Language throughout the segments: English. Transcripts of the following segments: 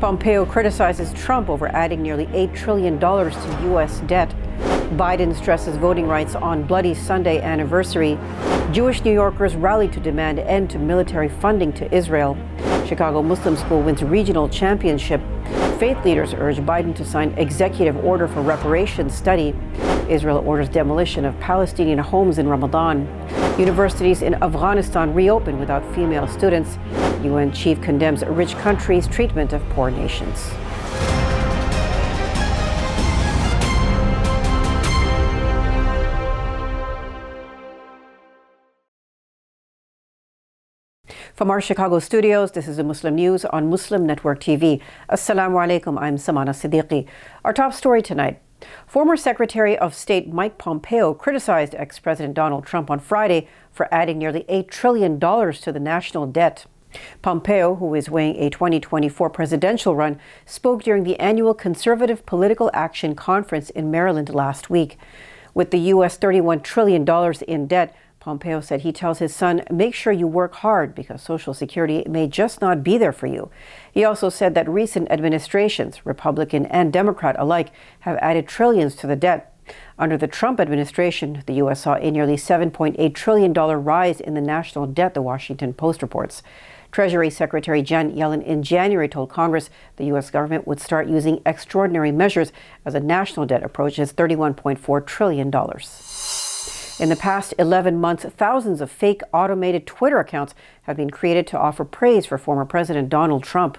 Pompeo criticizes Trump over adding nearly $8 trillion to U.S. debt. Biden stresses voting rights on Bloody Sunday anniversary. Jewish New Yorkers rally to demand end to military funding to Israel. Chicago Muslim School wins regional championship. Faith leaders urge Biden to sign executive order for reparations study. Israel orders demolition of Palestinian homes in Ramadan. Universities in Afghanistan reopen without female students. UN chief condemns rich countries' treatment of poor nations. From our Chicago studios, this is the Muslim News on Muslim Network TV. Assalamu alaikum, I'm Samana Siddiqui. Our top story tonight. Former Secretary of State Mike Pompeo criticized ex-President Donald Trump on Friday for adding nearly $8 trillion to the national debt. Pompeo, who is weighing a 2024 presidential run, spoke during the annual Conservative Political Action Conference in Maryland last week. With the U.S. $31 trillion in debt, Pompeo said he tells his son, make sure you work hard because Social Security may just not be there for you. He also said that recent administrations, Republican and Democrat alike, have added trillions to the debt. Under the Trump administration, the U.S. saw a nearly $7.8 trillion rise in the national debt, the Washington Post reports. Treasury Secretary Janet Yellen in January told Congress the U.S. government would start using extraordinary measures as the national debt approaches $31.4 trillion. In the past 11 months, thousands of fake automated Twitter accounts have been created to offer praise for former President Donald Trump.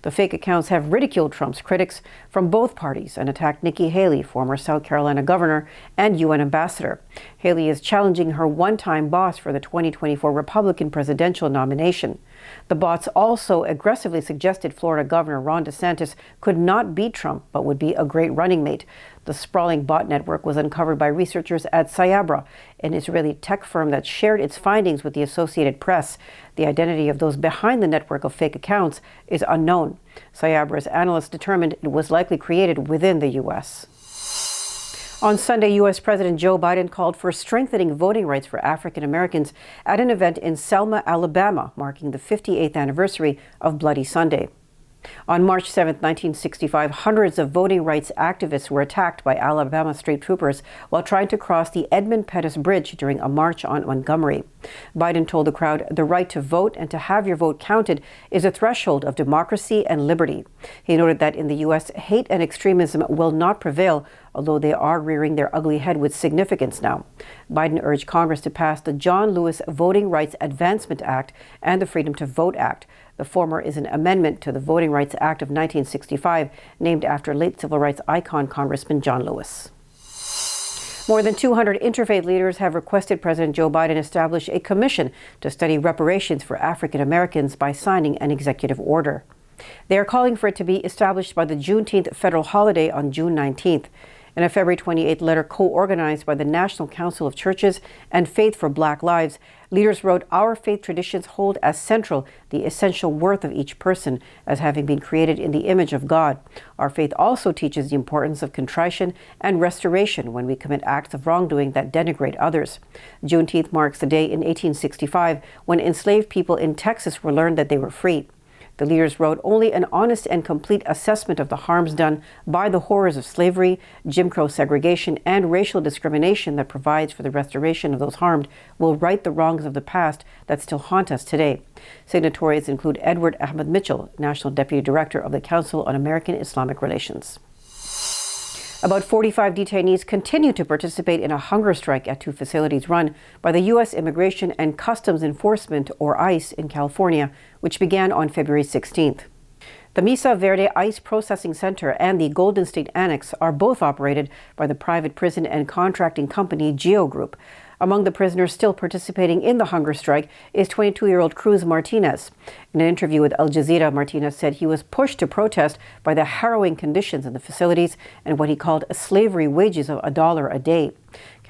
The fake accounts have ridiculed Trump's critics from both parties and attacked Nikki Haley, former South Carolina governor and UN ambassador. Haley is challenging her one-time boss for the 2024 Republican presidential nomination. The bots also aggressively suggested Florida Governor Ron DeSantis could not beat Trump, but would be a great running mate. The sprawling bot network was uncovered by researchers at Cyabra, an Israeli tech firm that shared its findings with the Associated Press. The identity of those behind the network of fake accounts is unknown. Cyabra's analysts determined it was likely created within the U.S. On Sunday, U.S. President Joe Biden called for strengthening voting rights for African Americans at an event in Selma, Alabama, marking the 58th anniversary of Bloody Sunday. On March 7, 1965, hundreds of voting rights activists were attacked by Alabama state troopers while trying to cross the Edmund Pettus Bridge during a march on Montgomery. Biden told the crowd, the right to vote and to have your vote counted is a threshold of democracy and liberty. He noted that in the U.S., hate and extremism will not prevail, although they are rearing their ugly head with significance now. Biden urged Congress to pass the John Lewis Voting Rights Advancement Act and the Freedom to Vote Act. The former is an amendment to the Voting Rights Act of 1965, named after late civil rights icon Congressman John Lewis. More than 200 interfaith leaders have requested President Joe Biden establish a commission to study reparations for African Americans by signing an executive order. They are calling for it to be established by the Juneteenth federal holiday on June 19th. In a February 28th letter co-organized by the National Council of Churches and Faith for Black Lives, leaders wrote, our faith traditions hold as central the essential worth of each person as having been created in the image of God. Our faith also teaches the importance of contrition and restoration when we commit acts of wrongdoing that denigrate others. Juneteenth marks the day in 1865 when enslaved people in Texas were learned that they were free. The leaders wrote, only an honest and complete assessment of the harms done by the horrors of slavery, Jim Crow segregation, and racial discrimination that provides for the restoration of those harmed will right the wrongs of the past that still haunt us today. Signatories include Edward Ahmed Mitchell, National Deputy Director of the Council on American Islamic Relations. About 45 detainees continue to participate in a hunger strike at two facilities run by the U.S. Immigration and Customs Enforcement, or ICE, in California, which began on February 16th. The Mesa Verde ICE Processing Center and the Golden State Annex are both operated by the private prison and contracting company Geo Group. Among the prisoners still participating in the hunger strike is 22-year-old Cruz Martinez. In an interview with Al Jazeera, Martinez said he was pushed to protest by the harrowing conditions in the facilities and what he called slavery wages of $1 a day.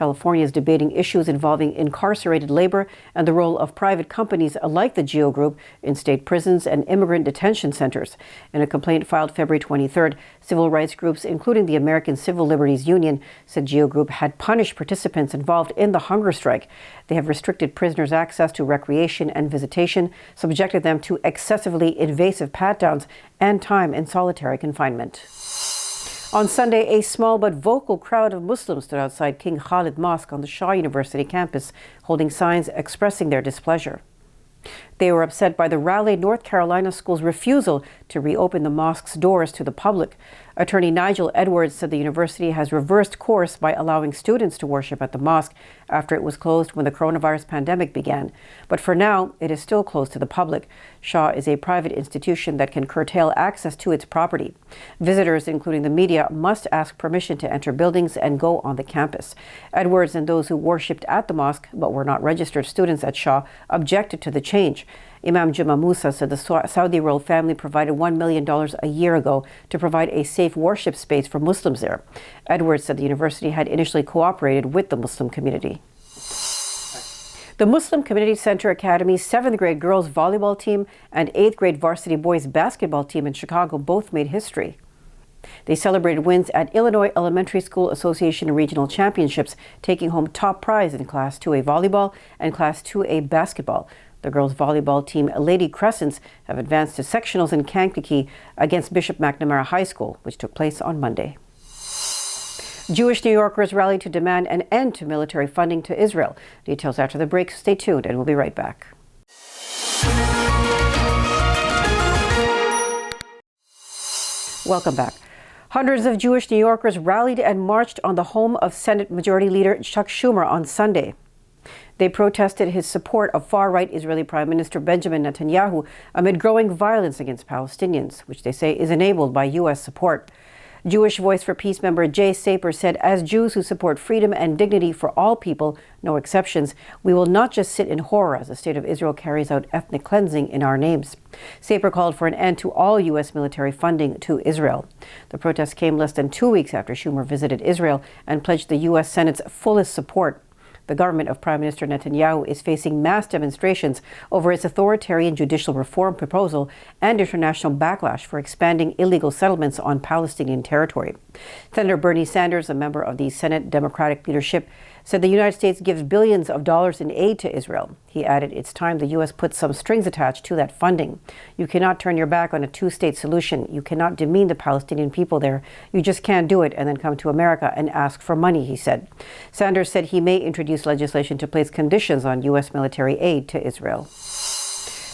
California is debating issues involving incarcerated labor and the role of private companies like the GEO Group in state prisons and immigrant detention centers. In a complaint filed February 23rd, civil rights groups, including the American Civil Liberties Union, said GEO Group had punished participants involved in the hunger strike. They have restricted prisoners' access to recreation and visitation, subjected them to excessively invasive pat-downs, and time in solitary confinement. On Sunday, a small but vocal crowd of Muslims stood outside King Khalid Mosque on the Shaw University campus, holding signs expressing their displeasure. They were upset by the Raleigh, North Carolina school's refusal to reopen the mosque's doors to the public. Attorney Nigel Edwards said the university has reversed course by allowing students to worship at the mosque after it was closed when the coronavirus pandemic began. But for now, it is still closed to the public. Shaw is a private institution that can curtail access to its property. Visitors, including the media, must ask permission to enter buildings and go on the campus. Edwards and those who worshipped at the mosque but were not registered students at Shaw objected to the change. Imam Juma Musa said the Saudi royal family provided $1 million a year ago to provide a safe worship space for Muslims there. Edwards said the university had initially cooperated with the Muslim community. The Muslim Community Center Academy's 7th grade girls volleyball team and 8th grade varsity boys basketball team in Chicago both made history. They celebrated wins at Illinois Elementary School Association Regional Championships, taking home top prize in Class 2A volleyball and Class 2A basketball. The girls' volleyball team, Lady Crescents, have advanced to sectionals in Kankakee against Bishop McNamara High School, which took place on Monday. Jewish New Yorkers rallied to demand an end to military funding to Israel. Details after the break. Stay tuned, and we'll be right back. Welcome back. Hundreds of Jewish New Yorkers rallied and marched on the home of Senate Majority Leader Chuck Schumer on Sunday. They protested his support of far-right Israeli Prime Minister Benjamin Netanyahu amid growing violence against Palestinians, which they say is enabled by U.S. support. Jewish Voice for Peace member Jay Saper said, "As Jews who support freedom and dignity for all people, no exceptions, we will not just sit in horror as the state of Israel carries out ethnic cleansing in our names." Saper called for an end to all U.S. military funding to Israel. The protest came less than 2 weeks after Schumer visited Israel and pledged the U.S. Senate's fullest support. The government of Prime Minister Netanyahu is facing mass demonstrations over its authoritarian judicial reform proposal and international backlash for expanding illegal settlements on Palestinian territory. Senator Bernie Sanders, a member of the Senate Democratic leadership, said the United States gives billions of dollars in aid to Israel. He added, "It's time the U.S. put some strings attached to that funding. You cannot turn your back on a two-state solution. You cannot demean the Palestinian people there. You just can't do it and then come to America and ask for money," he said. Sanders said he may introduce legislation to place conditions on U.S. military aid to Israel.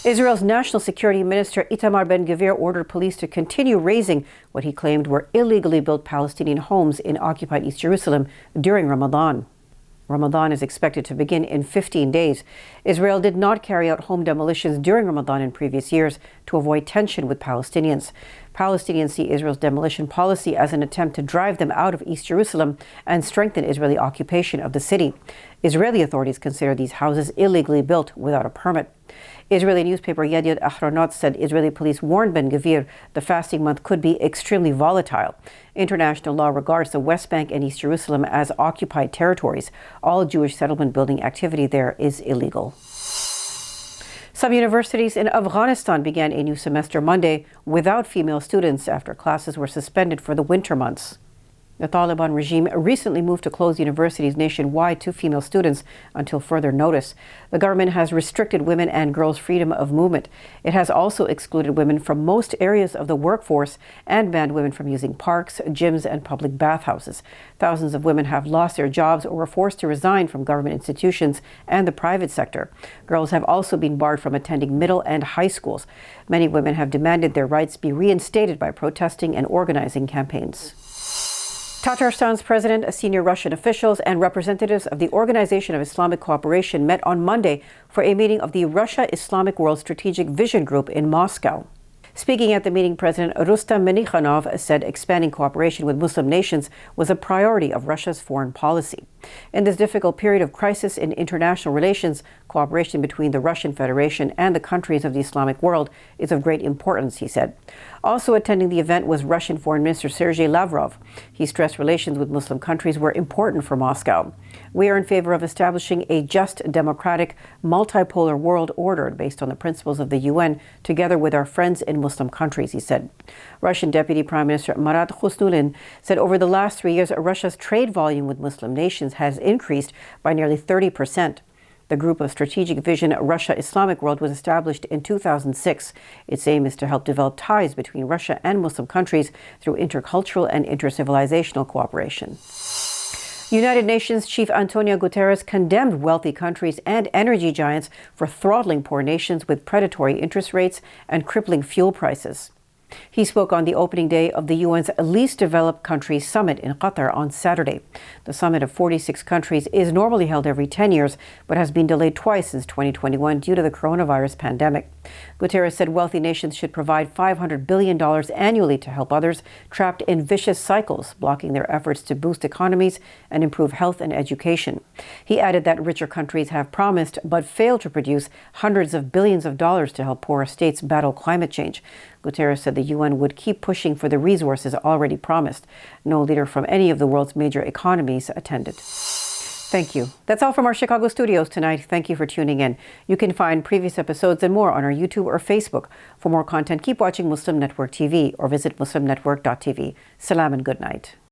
Israel's National Security Minister Itamar Ben-Gvir ordered police to continue razing what he claimed were illegally built Palestinian homes in occupied East Jerusalem during Ramadan. Ramadan is expected to begin in 15 days. Israel did not carry out home demolitions during Ramadan in previous years to avoid tension with Palestinians. Palestinians see Israel's demolition policy as an attempt to drive them out of East Jerusalem and strengthen Israeli occupation of the city. Israeli authorities consider these houses illegally built without a permit. Israeli newspaper Yediot Ahronot said Israeli police warned Ben-Gvir the fasting month could be extremely volatile. International law regards the West Bank and East Jerusalem as occupied territories. All Jewish settlement building activity there is illegal. Some universities in Afghanistan began a new semester Monday without female students after classes were suspended for the winter months. The Taliban regime recently moved to close universities nationwide to female students until further notice. The government has restricted women and girls' freedom of movement. It has also excluded women from most areas of the workforce and banned women from using parks, gyms, and public bathhouses. Thousands of women have lost their jobs or were forced to resign from government institutions and the private sector. Girls have also been barred from attending middle and high schools. Many women have demanded their rights be reinstated by protesting and organizing campaigns. Tatarstan's president, senior Russian officials, and representatives of the Organization of Islamic Cooperation met on Monday for a meeting of the Russia-Islamic World Strategic Vision Group in Moscow. Speaking at the meeting, President Rustam Minikhanov said expanding cooperation with Muslim nations was a priority of Russia's foreign policy. In this difficult period of crisis in international relations, cooperation between the Russian Federation and the countries of the Islamic world is of great importance, he said. Also attending the event was Russian Foreign Minister Sergei Lavrov. He stressed relations with Muslim countries were important for Moscow. We are in favor of establishing a just, democratic, multipolar world order based on the principles of the UN, together with our friends in Muslim countries, he said. Russian Deputy Prime Minister Marat Khusnulin said over the last 3 years, Russia's trade volume with Muslim nations has increased by nearly 30%. The Group of Strategic Vision Russia-Islamic World was established in 2006. Its aim is to help develop ties between Russia and Muslim countries through intercultural and intercivilizational cooperation. United Nations Chief Antonio Guterres condemned wealthy countries and energy giants for throttling poor nations with predatory interest rates and crippling fuel prices. He spoke on the opening day of the UN's Least Developed Countries Summit in Qatar on Saturday. The summit of 46 countries is normally held every 10 years, but has been delayed twice since 2021 due to the coronavirus pandemic. Guterres said wealthy nations should provide $500 billion annually to help others trapped in vicious cycles, blocking their efforts to boost economies and improve health and education. He added that richer countries have promised but failed to produce hundreds of billions of dollars to help poorer states battle climate change. Guterres said the UN would keep pushing for the resources already promised. No leader from any of the world's major economies attended. Thank you. That's all from our Chicago studios tonight. Thank you for tuning in. You can find previous episodes and more on our YouTube or Facebook. For more content, keep watching Muslim Network TV or visit muslimnetwork.tv. Salam and good night.